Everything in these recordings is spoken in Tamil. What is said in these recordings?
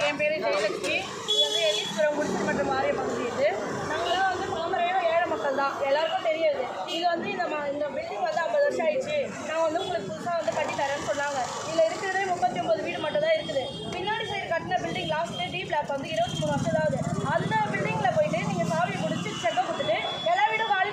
என் பேர் ஜெயலட்சுமி. இது வந்து எலிஸ்புரம் முடிச்சு மற்றும் வாரிய பகுதி. இது நாங்களாம் வந்து பாமரையான ஏழை மக்கள் தான், எல்லாருக்கும் தெரியாது. இது வந்து இந்த பில்டிங் வந்து 50 வருஷம் ஆயிடுச்சு, நான் வந்து உங்களுக்கு புதுசாக வந்து கட்டி தரேன்னு சொன்னாங்க. இதில் இருக்கிறதே 39 வீடு மட்டும் தான் இருக்குது. பின்னாடி சைடு கட்டின பில்டிங் லாஸ்ட்டு டி பிளாக் வந்து 23 வருஷம் தான் ஆகுது. அந்த பில்டிங்கில் போயிட்டு நீங்கள் சாவி முடிச்சு செக்கை கொடுத்துட்டு எல்லா வீடும் காலி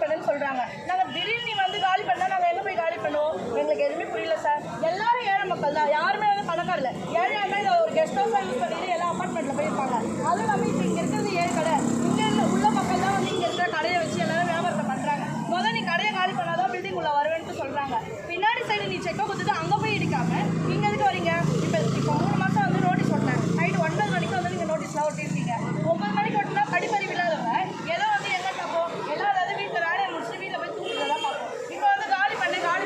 பண்ணுன்னு சொல்கிறாங்க. நாங்கள் திடீர்னு வந்து காலி பண்ணால் நாங்கள் எங்கே போய் காலி பண்ணுவோம்? எங்களுக்கு எதுவுமே புரியல சார். எல்லாரும் ஏழை மக்கள் தான், யாருமே வந்து பணக்கார இல்லை. ஏழையானா இதை ஒரு கெஸ்ட் ஹவுஸாக யூஸ் பண்ணிட்டு எல்லா அப்பார்ட்மெண்ட்டில் போயிருப்பாங்க. அதுவும் இல்லாமல் இப்போ இங்கே இருக்கிறது 7 கடை. இங்கே உள்ள மக்கள் தான் வந்து இங்கே இருக்கிற கடையை வச்சு எல்லாரும் வியாபாரத்தை பண்ணுறாங்க. முதல்ல நீ கடையை காலி பண்ணாதான் பில்டிங் உள்ள வருவேன்ட்டு சொல்கிறாங்க. பின்னாடி சைடு நீ செக்கை கொடுத்துட்டு அங்கே போய் இடிக்காம இங்கே எதுக்கு வரீங்க? இப்போ 3 மாதம் வந்து நோட்டீஸ் ஓட்டினேன். நைட்டு 9 மணிக்கு வந்து நீங்கள் நோட்டீஸ்லாம் ஒட்டியிருக்கீங்க. 9 மணிக்கு ஓட்டினா படிப்பறிவு இல்லாதவங்க ஏதோ வந்து எங்கே பார்ப்போம், எல்லாம் அதாவது வீட்டில் வேலையை முடிச்சுட்டு வீட்டில் போய் தூங்குறதெல்லாம் பார்ப்போம். இப்போ வந்து காலி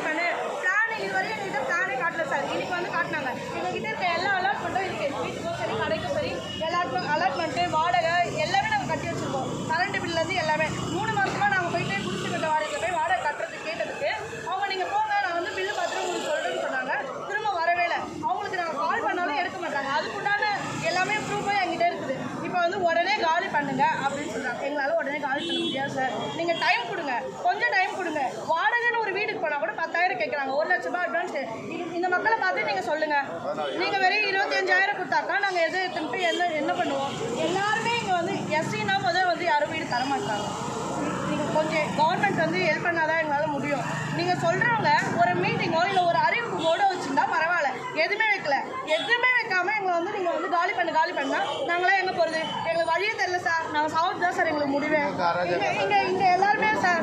பண்ணு பிளான் இதுவரையும் எங்ககிட்ட பிளானே காட்டல சார். இன்னைக்கு வந்து காட்டினாங்க. எங்ககிட்ட இருக்க எல்லா அலாட்மெண்ட்டும் இருக்குது. வீட்டுக்கும் சரி கடைக்கும் சரி எல்லாருக்கும் அலாட்மெண்ட்டு வாடகை எல்லாமே நாங்கள் கட்டி வச்சுருக்கோம். கரண்ட் பில்லேருந்து எல்லாமே 3 மாதமாக நாங்கள் போயிட்டு குடிச்சு கட்ட வாடகையில் போய் வாடகை கட்டுறதுக்கு கேட்டதுக்கு அவங்க நீங்கள் போங்க நான் வந்து பில்லு பார்த்துட்டு உங்களுக்கு சொல்கிறேன்னு சொன்னாங்க. திரும்ப வரவே இல்லை. அவங்களுக்கு நாங்கள் கால் பண்ணாலும் எடுக்க மாட்டாங்க. அதுக்குண்டான எல்லாமே ப்ரூஃபும் என்கிட்ட இருக்குது. இப்போ வந்து உடனே காலி பண்ணுங்க அப்படின்னு சொல்கிறாங்க. எங்களால் உடனே காலி பண்ண முடியாது சார். நீங்கள் டைம் கொடுங்க, கொஞ்சம் டைம் கொடுங்க. வாடகைன்னு ஒரு வீட்டுக்கு போனால் கூட 10,000 கேட்குறாங்க. 1 லட்ச ரூபாய் அட்வான்ஸ். இந்த மக்களை பார்த்து நீங்கள் சொல்லுங்கள். நீங்கள் வெறும் 25,000 கொடுத்தாக்கா நாங்கள் எது எடுத்துன்னு போய் என்ன பண்ணுவோம்? எல்லாருமே இங்கே வந்து எஸ்சினா முதல் வந்து யாரும் வீடு தரமாட்டாங்க. நீங்கள் கொஞ்சம் கவர்மெண்ட் வந்து ஹெல்ப் பண்ணாதான் எங்களால் முடியும். நீங்கள் சொல்கிறவங்க ஒரு மீட்டிங்கோ இல்லை ஒரு அறிவிப்பு போர்டோ வச்சுருந்தா பரவாயில்ல. எதுவுமே வைக்காமல் எங்களை வந்து நீங்கள் வந்து காலி பண்ணால் நாங்களாம் எங்கே போகிறது? எங்களுக்கு வழியே தெரியல சார். நாங்கள் சாப்பிட்டு தான் சார் எங்களுக்கு முடிவே. இங்கே எல்லாருமே சார்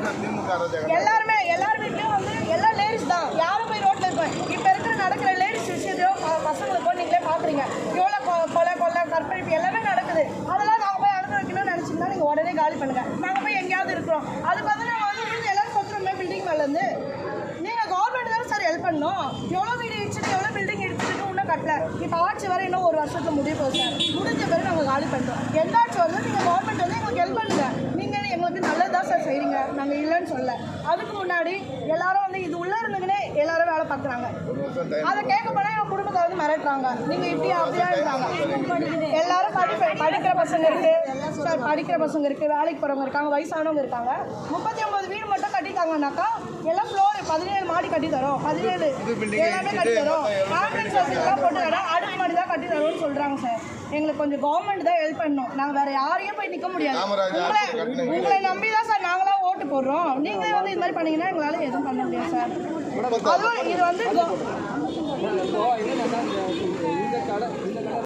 எல்லார் வீட்லேயும் வந்து எல்லா லேடிஸ் தான். யாரும் போய் ரோட்டில் இருப்பேன். இப்போ நடக்கிற லேடிஸ் விஷயத்தையோ பசங்களுக்கோ நீங்களே பார்க்குறீங்க. எவ்வளோ கொலை கற்பழிப்பு எல்லாமே நடக்குது. அதெல்லாம் நாங்கள் போய் அனுப்பி வைக்கணும்னு நினச்சிங்கன்னா நீங்கள் உடனே காலி பண்ணுங்கள். நாங்கள் போய் எங்கேயாவது இருக்கிறோம். அதுக்கு வந்து நாங்கள் வந்து எல்லாரும் சொல்கிறோமே பில்டிங் மேலேருந்து. நீங்கள் கவர்மெண்ட் தானே சார் ஹெல்ப் பண்ணணும். எவ்வளோ வீடு இடிச்சுட்டு எவ்வளோ பில்டிங் எடுத்துட்டு இன்னும் கட்டல. இப்போ ஆட்சி வர இன்னும் 1 வருஷத்துல முடிய போகுது சார். முடிஞ்ச பிறகு நாங்கள் காலி பண்ணுறோம். எந்த ஆட்சி வந்து நீங்கள் கவர்மெண்ட் வந்து எங்களுக்கு ஹெல்ப் பண்ணுங்க. நீங்கள் எங்களுக்கு நல்லதான் சார் செய்கிறீங்க, நாங்கள் இல்லைன்னு சொல்ல. அதுக்கு முன்னாடி எல்லாரும் வந்து இது உள்ளே இருந்துங்கன்னே எல்லாரும் வேலை பார்க்குறாங்க. அதை கேட்க போனால் எங்கள் குடும்பத்தை வந்து மிரட்டுறாங்க. நீங்கள் இப்படி அப்படியா இருக்காங்க. எல்லாரும் படிக்கிற பசங்க இருக்குது சார், வேலைக்கு போகிறவங்க இருக்காங்க, வயசானவங்க இருக்காங்க. 39 வீடு மட்டும் கட்டிட்டாங்கன்னாக்கா எல்லாம் ஃப்ளோர் 17 மாடி கட்டி தரோம், 17 எல்லாமே கட்டி தரோம். கான்ட்ராக்ட் சர்வீஸ்லாம் போட்டு அடுக்கு மாடி தான் கட்டி தரோம்னு சொல்கிறாங்க சார். எங்களுக்கு கொஞ்சம் கவர்மெண்ட் தான் ஹெல்ப் பண்ணணும். நாங்கள் வேறு யாரையும் போய் நிற்க முடியாது. உங்களை நம்பி தான் சார் நாங்களாம் ஓட்டு போடுறோம். நீங்கள் வந்து இது மாதிரி பண்ணிங்கன்னா எங்களால் எதுவும் பண்ண முடியாது சார். அதுவும் இது வந்து